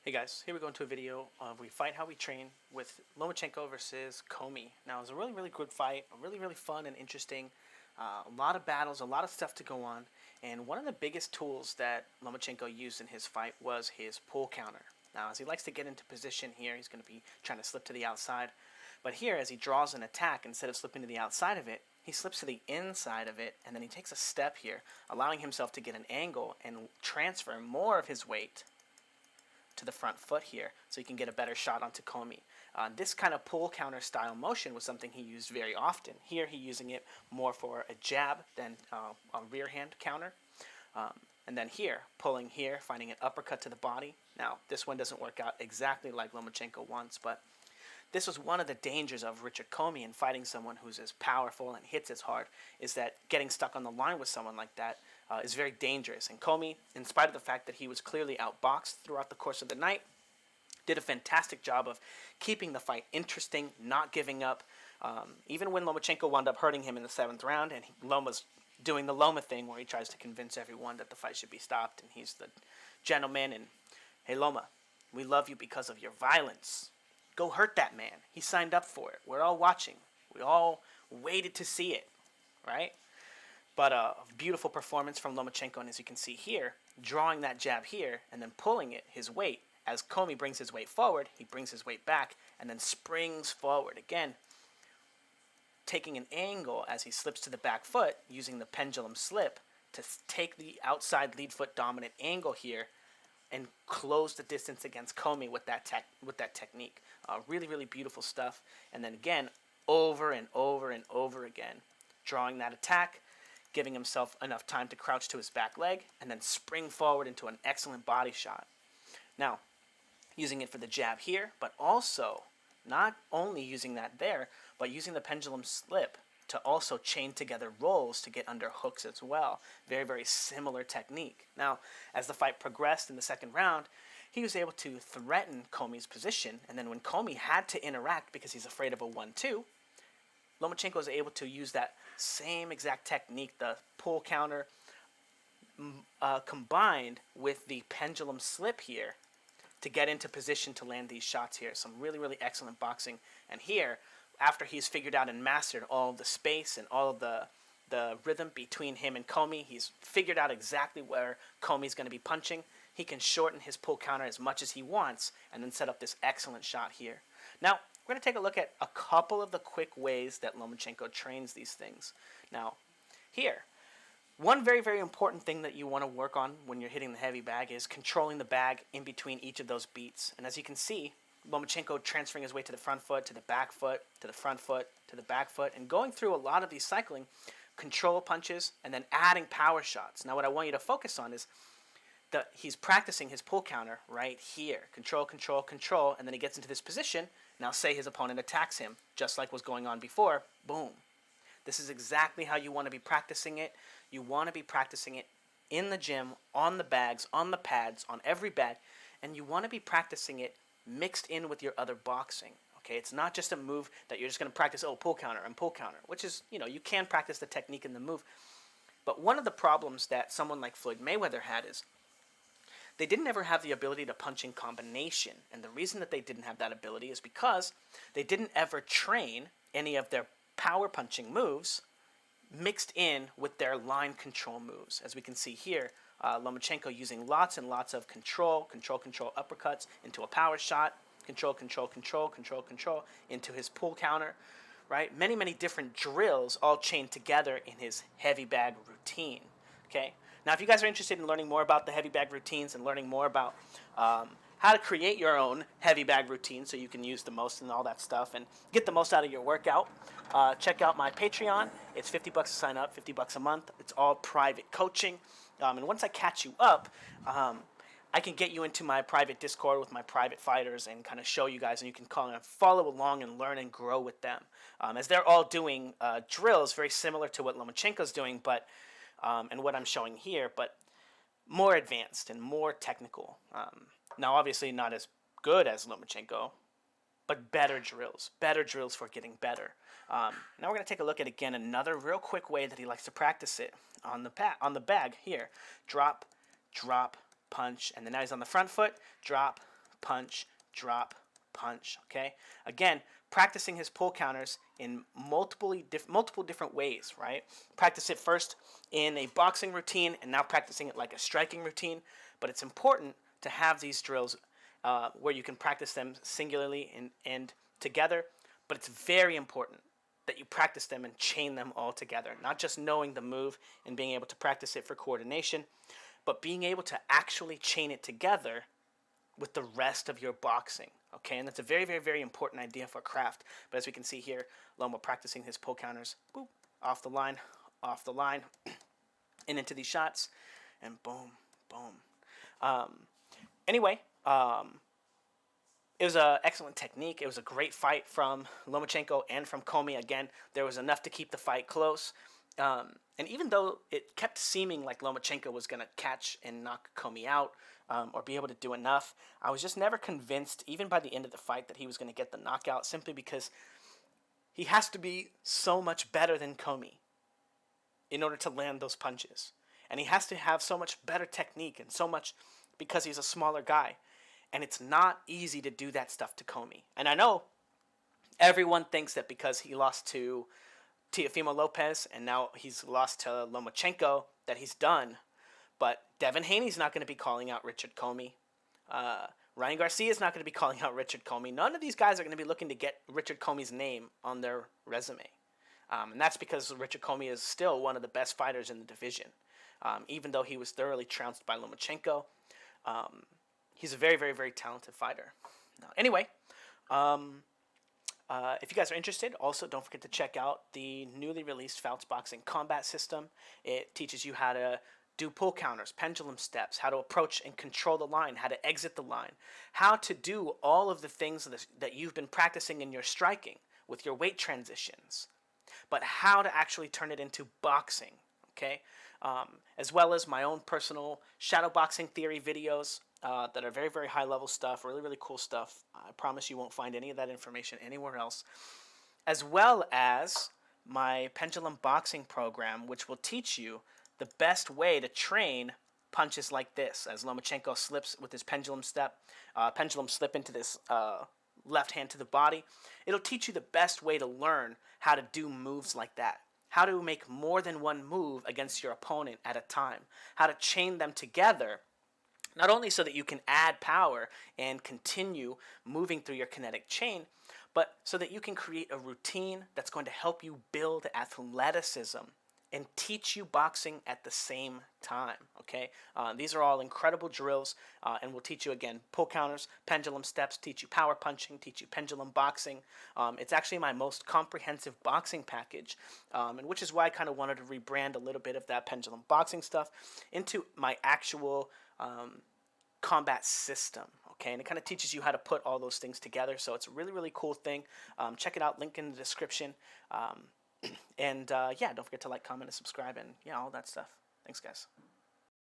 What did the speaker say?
Hey guys, here we go into a video of we fight how we train with Lomachenko versus Commey. Now it was a really good fight, really fun and interesting. A lot of battles, a lot of stuff to go on, and one of the biggest tools that Lomachenko used in his fight was his pull counter. Now as he likes to get into position here, he's going to be trying to slip to the outside, but here as he draws an attack, instead of slipping to the outside of it, he slips to the inside of it, and then he takes a step here, allowing himself to get an angle and transfer more of his weight to the front foot here so he can get a better shot onto Commey. This kind of pull counter style motion was something he used very often. Here he's using it more for a jab than a rear hand counter. And then here, pulling here, finding an uppercut to the body. Now, this one doesn't work out exactly like Lomachenko wants, but this was one of the dangers of Richard Commey in fighting someone who's as powerful and hits as hard, is that getting stuck on the line with someone like that is very dangerous. And Commey, in spite of the fact that he was clearly outboxed throughout the course of the night, did a fantastic job of keeping the fight interesting, not giving up. Even when Lomachenko wound up hurting him in the 7th round, and Loma's doing the Loma thing where he tries to convince everyone that the fight should be stopped, and he's the gentleman, and, hey Loma, we love you because of your violence. Go hurt that man. He signed up for it. We're all watching. We all waited to see it, right? But a beautiful performance from Lomachenko, and as you can see here, drawing that jab here and then pulling it, his weight. As Commey brings his weight forward, he brings his weight back and then springs forward. Again, taking an angle as he slips to the back foot, using the pendulum slip to take the outside lead foot dominant angle here and close the distance against Commey with that technique. Really beautiful stuff. And then again, over and over again, drawing that attack, giving himself enough time to crouch to his back leg, and then spring forward into an excellent body shot. Now, using it for the jab here, but also not only using that there, but using the pendulum slip to also chain together rolls to get under hooks as well. Very similar technique. Now, as the fight progressed in the 2nd round, he was able to threaten Commey's position, and then when Commey had to interact because he's afraid of a 1-2, Lomachenko was able to use that same exact technique, the pull counter, combined with the pendulum slip here to get into position to land these shots here. Some really excellent boxing. And here, after he's figured out and mastered all of the space and all of the rhythm between him and Commey, he's figured out exactly where Commey's going to be punching. He can shorten his pull counter as much as he wants and then set up this excellent shot here. Now, we're going to take a look at a couple of the quick ways that Lomachenko trains these things. Now, here, one very important thing that you want to work on when you're hitting the heavy bag is controlling the bag in between each of those beats. And as you can see, Lomachenko transferring his weight to the front foot, to the back foot, to the front foot, to the back foot, and going through a lot of these cycling control punches and then adding power shots. Now, what I want you to focus on is that he's practicing his pull counter right here. Control, and then he gets into this position. Now say his opponent attacks him, just like was going on before, boom. This is exactly how you want to be practicing it. You want to be practicing it in the gym, on the bags, on the pads, on every bag, and you want to be practicing it mixed in with your other boxing. Okay, it's not just a move that you're just going to practice, oh, pull counter and pull counter, which is, you can practice the technique in the move. But one of the problems that someone like Floyd Mayweather had is they didn't ever have the ability to punch in combination. And the reason that they didn't have that ability is because they didn't ever train any of their power punching moves mixed in with their line control moves. As we can see here, Lomachenko using lots and lots of control uppercuts into a power shot, control into his pull counter, right? Many different drills all chained together in his heavy bag routine, okay? Now, if you guys are interested in learning more about the heavy bag routines and learning more about how to create your own heavy bag routine so you can use the most and all that stuff and get the most out of your workout, check out my Patreon. It's $50 to sign up, $50 a month. It's all private coaching. And once I catch you up, I can get you into my private Discord with my private fighters and kind of show you guys, and you can follow along and learn and grow with them. As they're all doing drills very similar to what Lomachenko's doing, but and what I'm showing here, but more advanced and more technical. Now, obviously not as good as Lomachenko, but better drills for getting better. Now we're going to take a look at, again, another real quick way that he likes to practice it on the bag here. Drop, punch, and then now he's on the front foot. Drop, punch, drop, punch. Okay, again, practicing his pull counters in multiple different ways, right? Practice it first in a boxing routine, and now practicing it like a striking routine. But it's important to have these drills where you can practice them singularly and together. But it's very important that you practice them and chain them all together, not just knowing the move and being able to practice it for coordination, but being able to actually chain it together with the rest of your boxing. Okay, and that's a very, very, very important idea for craft. But as we can see here, Loma practicing his pull counters, boop, off the line, and into these shots, and boom, boom. Anyway, it was an excellent technique. It was a great fight from Lomachenko and from Commey. Again, there was enough to keep the fight close. And even though it kept seeming like Lomachenko was going to catch and knock Commey out or be able to do enough, I was just never convinced, even by the end of the fight, that he was going to get the knockout, simply because he has to be so much better than Commey in order to land those punches. And he has to have so much better technique and so much because he's a smaller guy. And it's not easy to do that stuff to Commey. And I know everyone thinks that because he lost to Teofimo Lopez and now he's lost to Lomachenko that he's done. But Devin Haney's not going to be calling out Richard Commey. Ryan Garcia's not going to be calling out Richard Commey. None of these guys are going to be looking to get Richard Commey's name on their resume. And that's because Richard Commey is still one of the best fighters in the division. Even though he was thoroughly trounced by Lomachenko. He's a very, very, very talented fighter. Anyway, if you guys are interested, also don't forget to check out the newly released Fouts Boxing Combat System. It teaches you how to do pull counters, pendulum steps, how to approach and control the line, how to exit the line, how to do all of the things that you've been practicing in your striking with your weight transitions, but how to actually turn it into boxing, okay? As well as my own personal shadow boxing theory videos that are very, very high level stuff, really, really cool stuff. I promise you won't find any of that information anywhere else. As well as my pendulum boxing program, which will teach you the best way to train punches like this, as Lomachenko slips with his pendulum slip into this left hand to the body. It'll teach you the best way to learn how to do moves like that. How to make more than one move against your opponent at a time. How to chain them together, not only so that you can add power and continue moving through your kinetic chain, but so that you can create a routine that's going to help you build athleticism and teach you boxing at the same time, okay? These are all incredible drills, and will teach you, again, pull counters, pendulum steps, teach you power punching, teach you pendulum boxing. It's actually my most comprehensive boxing package, and which is why I kind of wanted to rebrand a little bit of that pendulum boxing stuff into my actual combat system, okay? And it kind of teaches you how to put all those things together, so it's a really, really cool thing. Check it out, link in the description. And yeah, don't forget to like, comment, and subscribe, and yeah, all that stuff. Thanks, guys.